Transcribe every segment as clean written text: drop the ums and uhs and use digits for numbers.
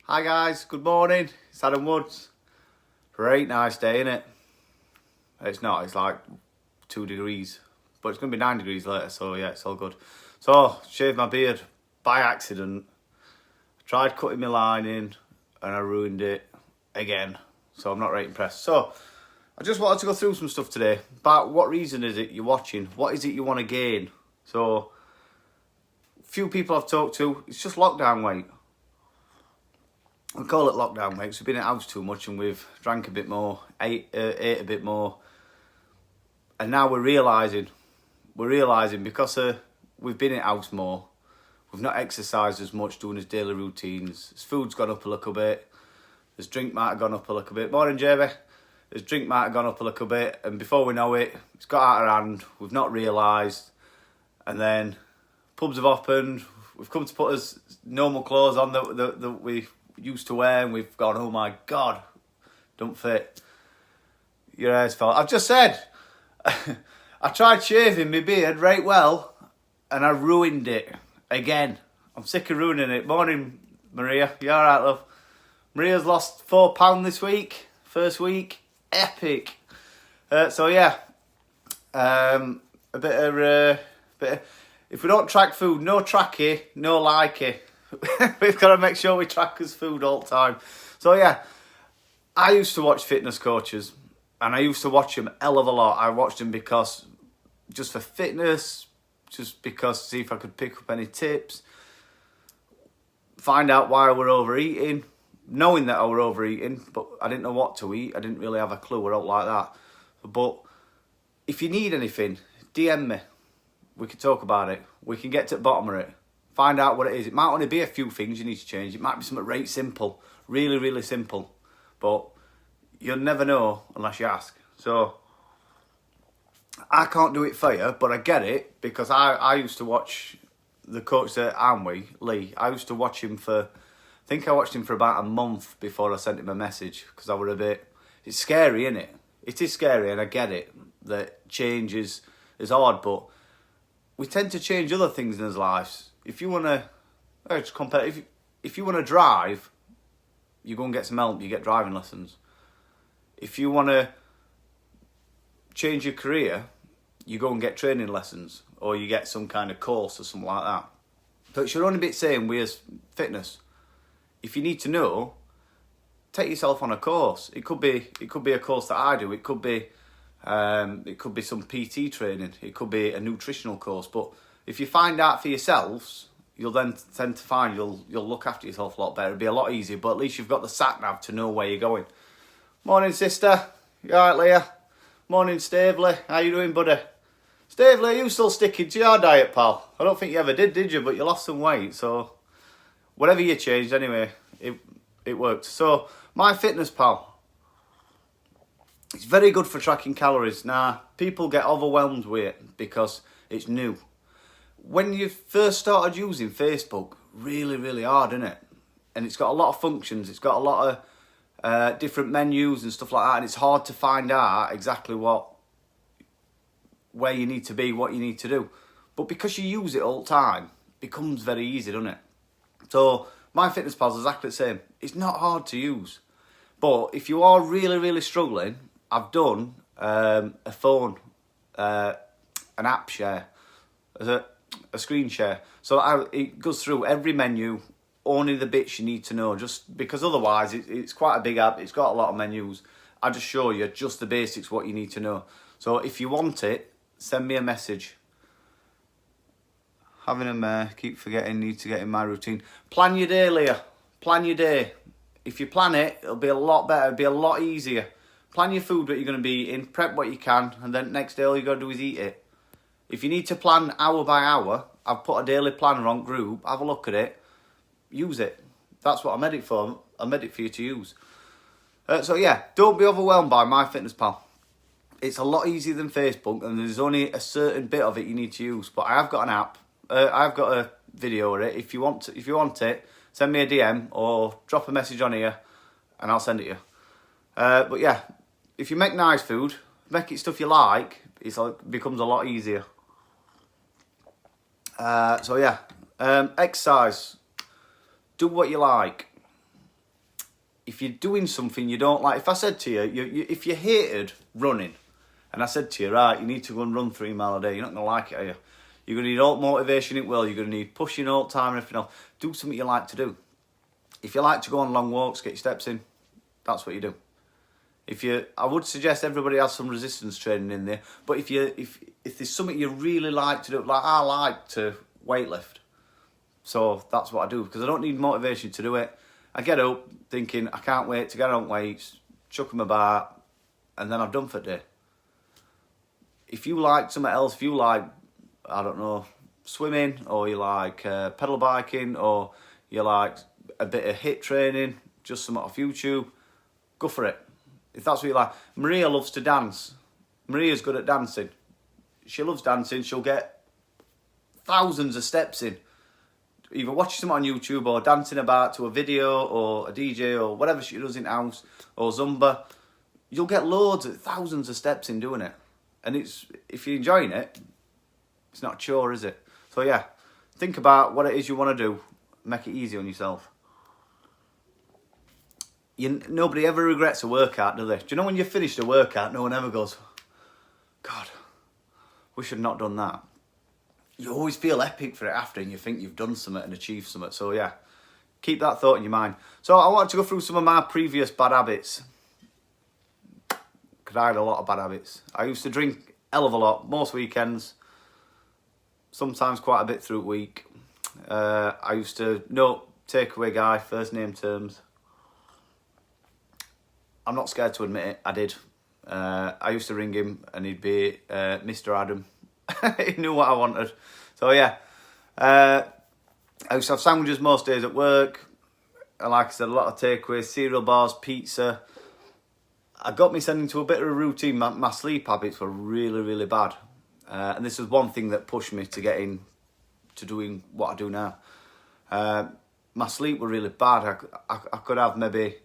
Hi guys, good morning. It's Adam Woods. Great nice day, innit? It's not, it's like 2 degrees. But it's going to be 9 degrees later, so yeah, it's all good. So, shaved my beard by accident. Tried cutting my line in and I ruined it again. So I'm not very impressed. So, I just wanted to go through some stuff today. About what reason is it you're watching? What is it you want to gain? So, few people I've talked to, it's just lockdown weight. We call it lockdown weight because we've been in the house too much and we've drank a bit more, ate a bit more. And now we're realising because we've been in the house more, we've not exercised as much doing his daily routines. His food's gone up a little bit. His drink might have gone up a little bit. Morning, JB. His drink might have gone up a little bit. And before we know it, it's got out of hand. We've not realised. And then pubs have opened. We've come to put us normal clothes on that we used to wear. And we've gone, oh my God, don't fit. Your hair's fell. I've just said, I tried shaving my beard right well. And I ruined it again. I'm sick of ruining it. Morning, Maria. You all right, love? Maria's lost £4 this week. First week. Epic. So yeah, a bit of if we don't track food, no tracky, no likey. We've got to make sure we track his food all the time. So yeah, I used to watch fitness coaches, and I used to watch them a hell of a lot. I watched them because just for fitness, just because to see if I could pick up any tips, find out why we're overeating. Knowing that I were overeating, but I didn't know what to eat. I didn't really have a clue or out like that. But if you need anything, DM me. We can talk about it. We can get to the bottom of it. Find out what it is. It might only be a few things you need to change. It might be something right simple. Really, really simple. But you'll never know unless you ask. So I can't do it for you, but I get it because I used to watch the coach at Amway, Lee. I used to watch him for... I think I watched him for about a month before I sent him a message because I were a bit... It's scary, isn't it? It is scary, and I get it that change is hard, but we tend to change other things in our lives. If you want to... Just compare... If you want to drive, you go and get some help, you get driving lessons. If you want to change your career, you go and get training lessons, or you get some kind of course or something like that. So it should only be the same way as fitness. If you need to know, take yourself on a course. It could be a course that I do. It could be some PT training. It could be a nutritional course. But if you find out for yourselves, you'll then tend to find you'll look after yourself a lot better. It'll be a lot easier. But at least you've got the sat nav to know where you're going. Morning, sister. You all right, Leah? Morning, Stavely. How you doing, buddy? Stavely, are you still sticking to your diet, pal? I don't think you ever did you? But you lost some weight, so... Whatever you changed, anyway, it worked. So, MyFitnessPal. It's very good for tracking calories. Now, people get overwhelmed with it because it's new. When you first started using Facebook, really, really hard, isn't it? And it's got a lot of functions. It's got a lot of different menus and stuff like that. And it's hard to find out exactly where you need to be, what you need to do. But because you use it all the time, it becomes very easy, doesn't it? So, MyFitnessPal is exactly the same. It's not hard to use. But if you are really, really struggling, I've done a phone, an app share, a screen share. So it goes through every menu, only the bits you need to know, just because otherwise it's quite a big app. It's got a lot of menus. I just show you just the basics, what you need to know. So if you want it, send me a message. Having a mare, keep forgetting, need to get in my routine. Plan your day, Leah. Plan your day. If you plan it, it'll be a lot better. It'll be a lot easier. Plan your food, what you're going to be eating. Prep what you can. And then next day, all you got to do is eat it. If you need to plan hour by hour, I've put a daily planner on group. Have a look at it. Use it. That's what I'm edit for. I'm edit for you to use. So yeah, don't be overwhelmed by MyFitnessPal. It's a lot easier than Facebook. And there's only a certain bit of it you need to use. But I have got an app. I've got a video of it. If you want it, send me a DM or drop a message on here and I'll send it to you. But yeah, if you make nice food, make it stuff you like, it becomes a lot easier. So yeah, exercise. Do what you like. if you're doing something you don't like, if I said to you, if you hated running, and I said to you, right, you need to go and run 3 mile a day, you're not going to like it, are you? You're going to need all motivation it will, you're going to need pushing all the time and everything else. Do something you like to do. If you like to go on long walks, get your steps in, that's what you do. I would suggest everybody has some resistance training in there, but if there's something you really like to do, like I like to weightlift, so that's what I do, because I don't need motivation to do it. I get up thinking, I can't wait to get on weights, chuck them about, and then I've done for the day. If you like something else, if you like, I don't know, swimming, or you like pedal biking, or you like a bit of HIIT training, just something off YouTube, go for it. If that's what you like. Maria loves to dance. Maria's good at dancing. She loves dancing. She'll get thousands of steps in. Either watching something on YouTube or dancing about to a video or a DJ or whatever she does in house or Zumba. You'll get thousands of steps in doing it. And if you're enjoying it, it's not a chore, is it? So yeah, think about what it is you want to do. Make it easy on yourself. Nobody ever regrets a workout, do they? Do you know when you finished a workout, no one ever goes, God, we should have not done that. You always feel epic for it after, and you think you've done something and achieved something. So yeah, keep that thought in your mind. So I wanted to go through some of my previous bad habits, because I had a lot of bad habits. I used to drink a hell of a lot, most weekends, sometimes quite a bit through the week. I used to, takeaway guy, first name terms. I'm not scared to admit it, I did. I used to ring him and he'd be Mr. Adam. He knew what I wanted. So yeah, I used to have sandwiches most days at work. And like I said, a lot of takeaways, cereal bars, pizza. I got me sending to a bit of a routine. My sleep habits were really, really bad. And this was one thing that pushed me to get into doing what I do now. My sleep were really bad. I could have maybe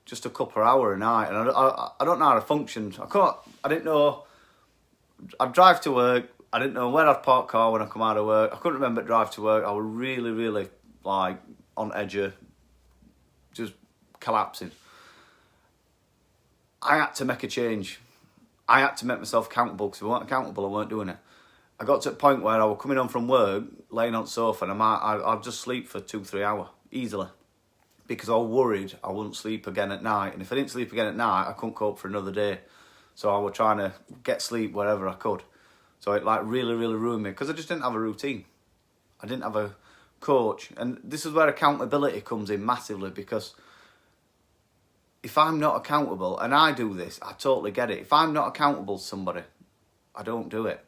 just a couple of hours a night, and I don't know how to function. I didn't know. I'd drive to work. I didn't know where I'd park car when I come out of work. I couldn't remember to drive to work. I was really, really like on edge of just collapsing. I had to make a change. I had to make myself accountable, because if I weren't accountable, I weren't doing it. I got to a point where I was coming home from work, laying on the sofa, and I'd just sleep for 2-3 hours easily, because I was worried I wouldn't sleep again at night. And if I didn't sleep again at night, I couldn't cope for another day. So I was trying to get sleep wherever I could. So it like really, really ruined me, because I just didn't have a routine. I didn't have a coach. And this is where accountability comes in massively, because if I'm not accountable, and I do this, I totally get it. If I'm not accountable to somebody, I don't do it.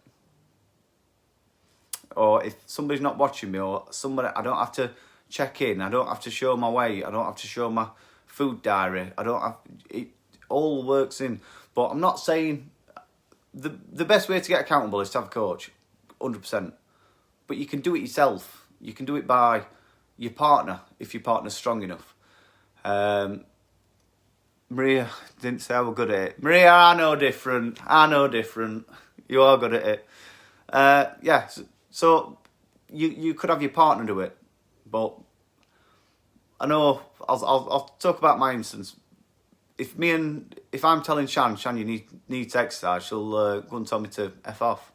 Or if somebody's not watching me, or somebody, I don't have to check in, I don't have to show my weight, I don't have to show my food diary, it all works in. But I'm not saying, the best way to get accountable is to have a coach, 100%. But you can do it yourself. You can do it by your partner, if your partner's strong enough. Maria didn't say I was good at it. Maria, I know different. You are good at it. Yeah, so you could have your partner do it. But I know, I'll talk about my instance. If I'm telling Shan, you need to exercise, she'll go and tell me to F off.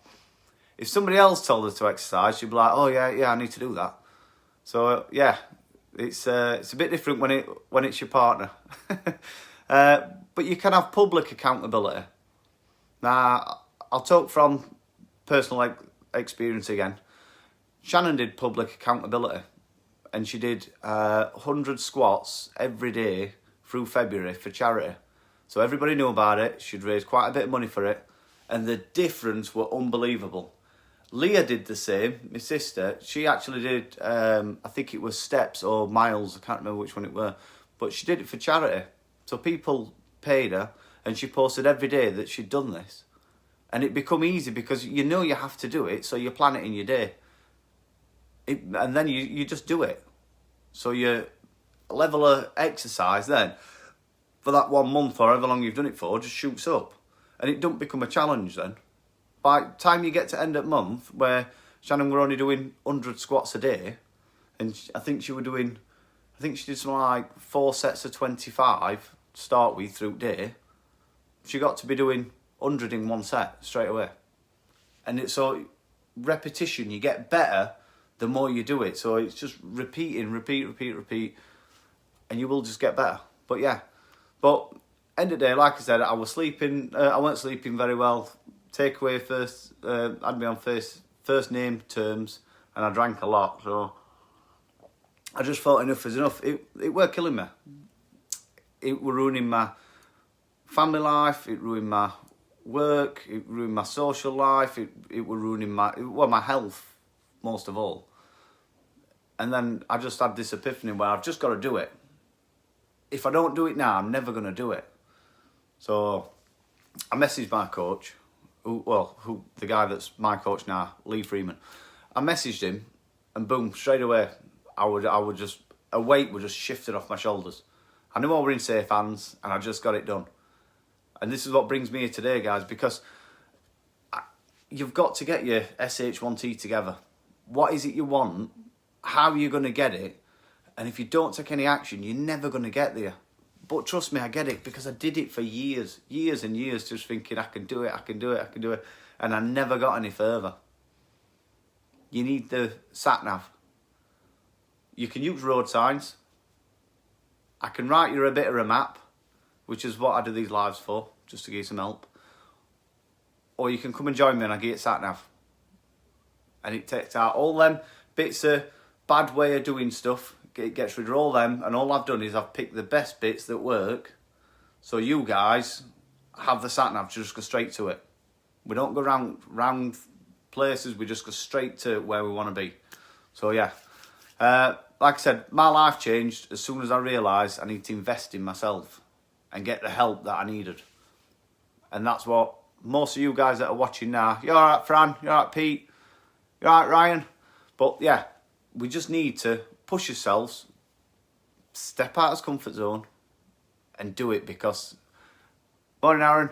If somebody else told her to exercise, she'd be like, oh yeah, I need to do that. So yeah, it's a bit different when it's your partner. But you can have public accountability. Now, I'll talk from personal experience again. Shannon did public accountability, and she did 100 squats every day through February for charity. So everybody knew about it. She'd raised quite a bit of money for it, and the difference were unbelievable. Leah did the same, my sister. She actually did, I think it was steps or miles, I can't remember which one it were, but she did it for charity. So people paid her, and she posted every day that she'd done this. And it become easy, because you know you have to do it, so you plan it in your day. And then you just do it. So your level of exercise then, for that 1 month or however long you've done it for, just shoots up. And it don't become a challenge then. By the time you get to end of month, where Shannon were only doing 100 squats a day, and I think think she did something like 4 sets of 25 to start with through day. She got to be doing 100 in 1 set straight away. And it's so repetition, you get better the more you do it. So it's just repeating, repeat, and you will just get better. But yeah, but end of the day, like I said, I was sleeping. I weren't sleeping very well. Takeaway first, had me on first name terms, and I drank a lot. So I just thought enough is enough. It were killing me. It were ruining my family life. It ruined my work. It ruined my social life. It were ruining my health most of all. And then I just had this epiphany where I've just got to do it. If I don't do it now, I'm never going to do it. So I messaged my coach, the guy that's my coach now, Lee Freeman. I messaged him, and boom, straight away, I would just, a weight would just shifted off my shoulders. I knew I were in safe hands, and I just got it done. And this is what brings me here today, guys, because you've got to get your SH1T together. What is it you want? How are you going to get it? And if you don't take any action, you're never going to get there. But trust me, I get it, because I did it for years and years, just thinking I can do it. And I never got any further. You need the sat-nav. You can use road signs. I can write you a bit of a map, which is what I do these lives for, just to give you some help. Or you can come and join me and I give you sat-nav. And it takes out all them bits of bad way of doing stuff. It gets rid of all them, and all I've done is I've picked the best bits that work, so you guys have the sat-nav to just go straight to it. We don't go round places, we just go straight to where we want to be. So yeah, like I said, my life changed as soon as I realised I need to invest in myself and get the help that I needed. And that's what most of you guys that are watching now, you're alright Fran, you're alright Pete, you're alright Ryan, but yeah, we just need to push yourselves, step out of the comfort zone and do it, because, morning Aaron,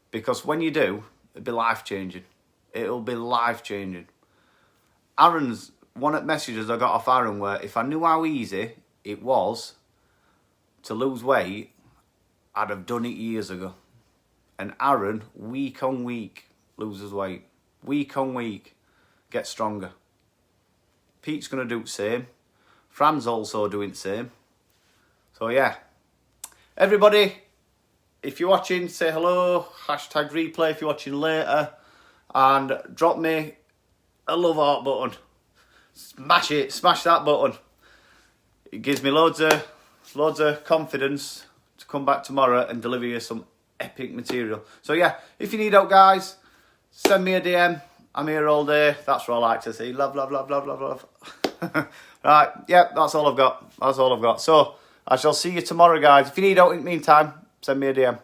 because when you do, it'll be life-changing. It'll be life-changing. Aaron's, one of the messages I got off Aaron where if I knew how easy it was to lose weight, I'd have done it years ago. And Aaron, week on week, loses weight. Week on week, gets stronger. Pete's going to do the same. Fran's also doing the same. So yeah. Everybody, if you're watching, say hello. Hashtag replay if you're watching later. And drop me a love heart button. Smash it. Smash that button. It gives me loads of confidence to come back tomorrow and deliver you some epic material. So yeah, if you need help, guys, send me a DM. I'm here all day. That's what I like to see. Love, love, love, love, love, love. Right, yeah, that's all I've got. That's all I've got. So, I shall see you tomorrow, guys. If you need help in the meantime, send me a DM.